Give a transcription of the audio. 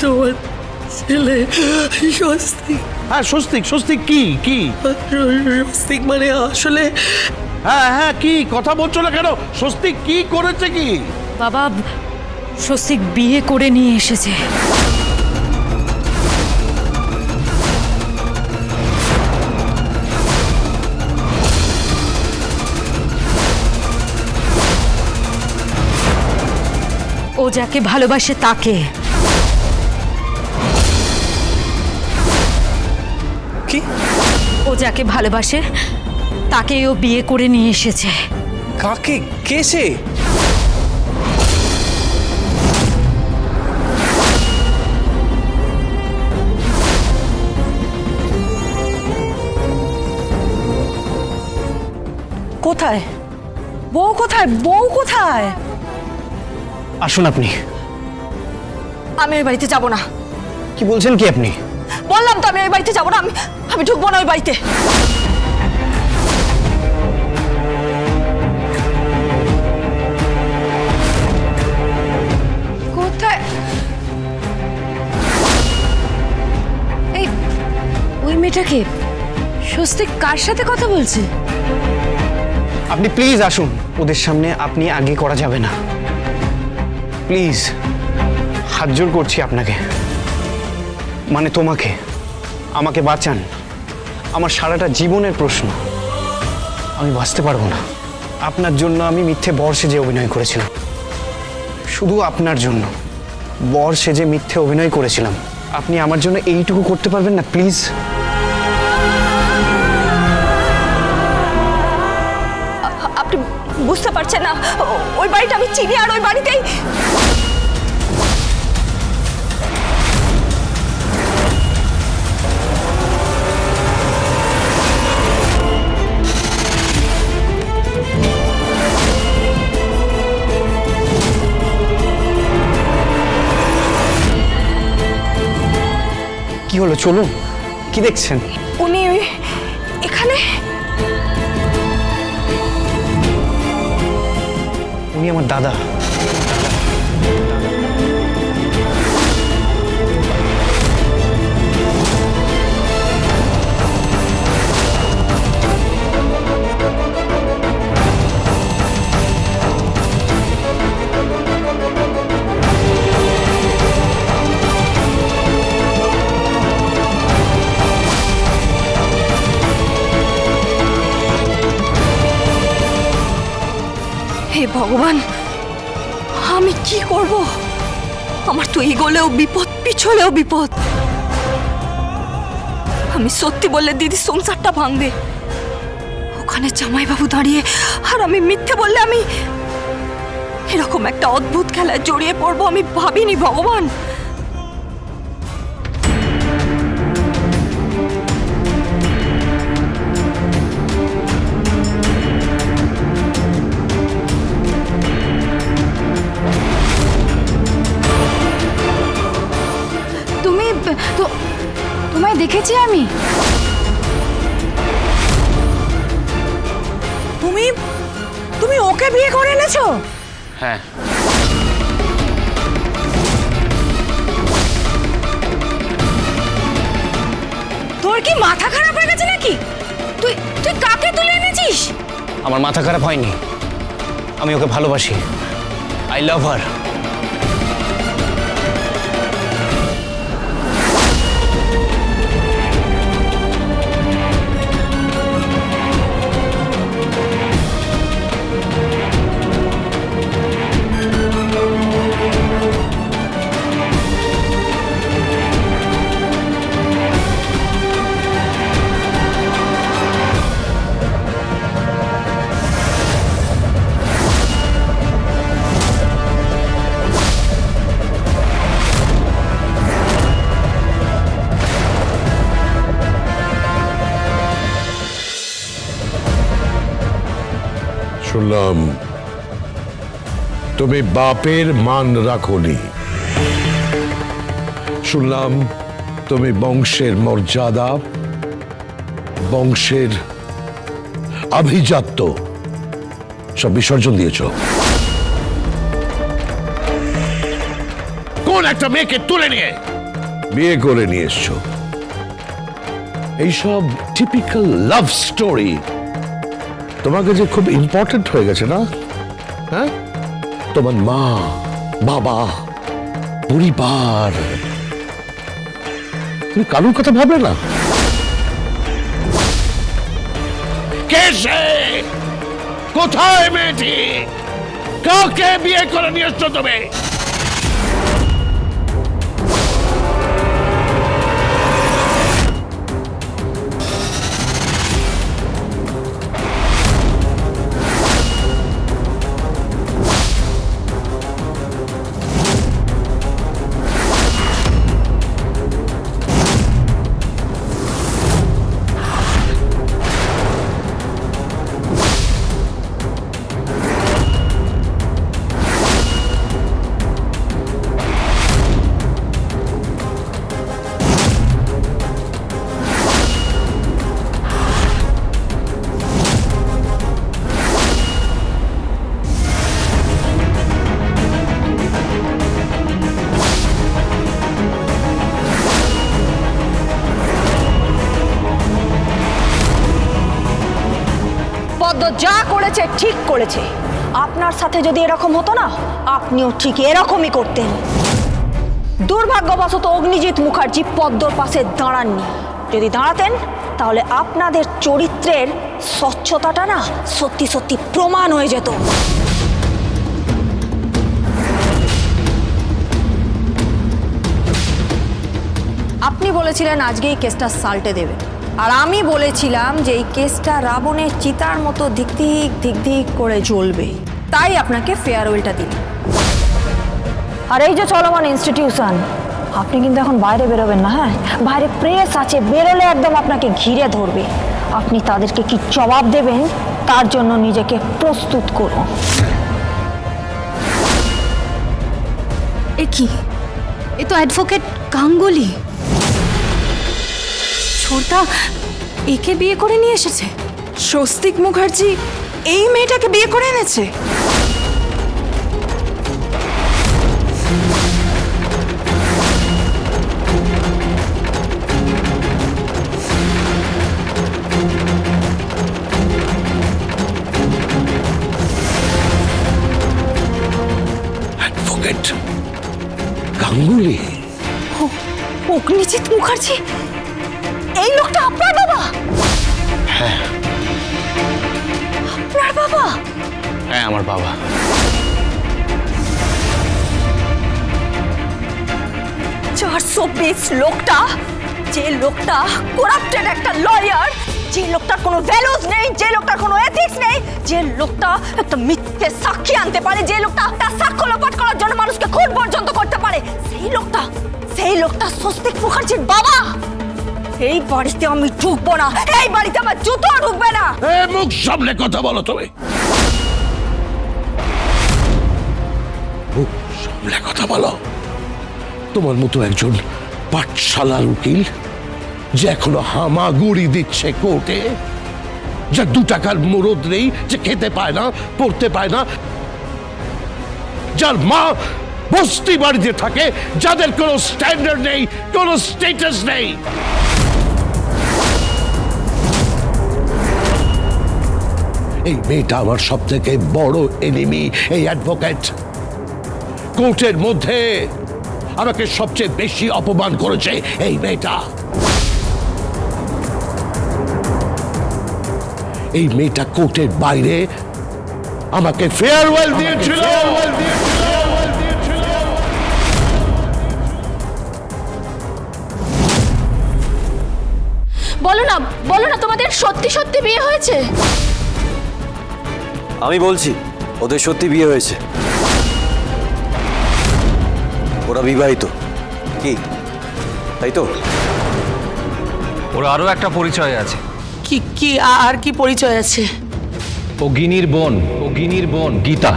তোমার ছেলে স্বস্তিক। হ্যাঁ, স্বস্তিক। স্বস্তিক কি কি? স্বস্তিক মানে আসলে হ্যাঁ হ্যাঁ, কি কথা বলছো না কেন? স্বস্তিক কি করেছে কি? বাবা, স্বস্তিক বিয়ে করে নিয়ে এসেছে। ও যাকে ভালোবাসে তাকে। কি? ও যাকে ভালোবাসে তাকে ও বিয়ে করে নিয়ে এসেছে। কাকে? কে সে? কোথায় বউ? কোথায় বউ? কোথায়? আসুন আপনি। আমি ওই বাড়িতে যাব না। কি বলছেন কি আপনি? বললাম তো আমি ওই বাড়িতে যাব না। আমি ঢুকবো না ওই বাড়িতে। কোথায়? এই ওই মেয়েটাকে স্বস্তিক কার সাথে কথা বলছে? আপনি প্লিজ আসুন। ওদের সামনে আপনি আগে করা যাবে না, প্লিজ। হাত জোর করছি আপনাকে, মানে তোমাকে। আমাকে বাঁচান। আমার সারাটা জীবনের প্রশ্ন। আমি বাঁচতে পারবো না। আপনার জন্য আমি মিথ্যে বর সেজে অভিনয় করেছিলাম, শুধু আপনার জন্য। বর সেজে মিথ্যে অভিনয় করেছিলাম। আপনি আমার জন্য এইটুকু করতে পারবেন না প্লিজ? আপনি বুঝতে পারছেন না? ওই বাড়িটা আমি চিনি, আর ওই বাড়িতেই কি হলো, চলুন। কি দেখছেন? উনি এখানে। উনি আমার দাদা। হে ভগবান, আমি কি করব? আমার তো এগোলেও বিপদ, পিছলেও বিপদ। আমি সত্যি বললে দিদি সংসারটা ভাঙবে। ওখানে জামাইবাবু দাঁড়িয়ে, আর আমি মিথ্যে বললে আমি এরকম একটা অদ্ভুত খেলায় জড়িয়ে পড়বো আমি ভাবিনি ভগবান। তোমায় দেখেছি আমি। তুমি ওকে বিয়ে করে এনেছো? হ্যাঁ। তোর কি মাথা খারাপ হয়ে গেছে নাকি? তুই তুই কাকে তুলে এনেছিস? আমার মাথা খারাপ হয়নি। আমি ওকে ভালোবাসি। আই লাভ হার। শুনলাম তুমি বাপের মান রাখোনি। শুনলাম তুমি বংশের মর্যাদা, বংশের আভিজাত্য সব বিসর্জন দিয়েছ। কোন এমন একটা মেয়েকে তুলে নিয়ে বিয়ে করে নিয়ে এসছো। এইসব টিপিক্যাল লাভ স্টোরি তোমাকে যে খুব ইম্পর্টেন্ট হয়ে গেছে না? হ্যাঁ, তোমার মা, বাবা, পরিবার, তুমি কারোর কথা ভাবলে না? কে সে? কোথায় মেয়েটি? কাকে বিয়ে করে নিয়ে এসছো তুমি? পদ্ম যা করেছে ঠিক করেছে। আপনার সাথে যদি এরকম হতো না, আপনিও ঠিক এরকমই করতেন। দুর্ভাগ্যবশত অগ্নিজিৎ মুখার্জি পদ্মর পাশে দাঁড়াননি। যদি দাঁড়াতেন তাহলে আপনাদের চরিত্রের স্বচ্ছতাটা না সত্যি সত্যি প্রমাণ হয়ে যেত। আপনি বলেছিলেন আজকে এই কেসটা সাল্টে দেবে, আর আমি বলেছিলাম যে এই কেসটা রাবণের চিতার মতো ধিক ধিক করে জ্বলবে, তাই আপনাকে ফেয়ারওয়েলটা দিই। আর এই যে চলমান ইনস্টিটিউশন, আপনি কিন্তু এখন বাইরে বেরোবেন না। হ্যাঁ, বাইরে প্রেস আছে, বেরোলে একদম আপনাকে ঘিরে ধরবে। আপনি তাদেরকে কি জবাব দেবেন তার জন্য নিজেকে প্রস্তুত করুন। এ কি? এ তো অ্যাডভোকেট গাঙ্গুলি। ছোটদা একে বিয়ে করে নিয়ে এসেছে? স্বস্তিক মুখার্জি এই মেয়েটাকে বিয়ে করে এনেছে? অ্যাডভোকেট গাঙ্গুলি? অগ্নিজিৎ মুখার্জি এই লোকটা আপনার বাবা? হ্যাঁ, আপনার বাবা? হ্যাঁ আমার বাবা। 420 লোকটা, যে লোকটা করাপ্টেড একটা লয়ার, যে লোকটার কোনো ভ্যালুস নেই, যে লোকটার কোনো এথিক্স নেই, যে লোকটা একটা মিথ্যে সাক্ষী আনতে পারে, যে লোকটা তার সাক্ষ্য লোপাট করার জন্য মানুষকে খুন পর্যন্ত করতে পারে, সেই লোকটা স্বস্তিক মুখার্জির বাবা। এই বাড়িতে আমি ঢুকবো না, এই বাড়িতে আমার জুতো ঢুকবে না। মুখ সামনে কথা বলো তুমি, মুখ সামনে কথা বলো। তোমার মতো একজন পাঠশালার উকিল যে এখনো হামাগুড়ি দিচ্ছে কোর্টে, যা 2 টাকার মুরদ নেই, যে খেতে পায় না, পড়তে পায় না, যার মা বস্তি বাড়িতে থাকে, যাদের কোনো স্ট্যান্ডার্ড নেই, কোনো স্ট্যাটাস নেই। এই মেয়েটা আমার সব থেকে বড় এনিমি। এই অ্যাডভোকেট কোর্টের মধ্যে আমাকে সবচেয়ে বেশি অপমান করেছে এই মেয়েটা। এই মেয়েটা কোর্টের বাইরে আমাকে ফেয়ারওয়েল দিয়েছিল। বলো না তোমাদের সত্যি সত্যি বিয়ে হয়েছে? আমি বলছি ওদের সত্যি বিয়ে হয়েছে, ওরা বিবাহিত। কি তাই তো? ওর আরো একটা পরিচয় আছে। কি কি আর কি পরিচয় আছে? ও গিনির বোন গীতা।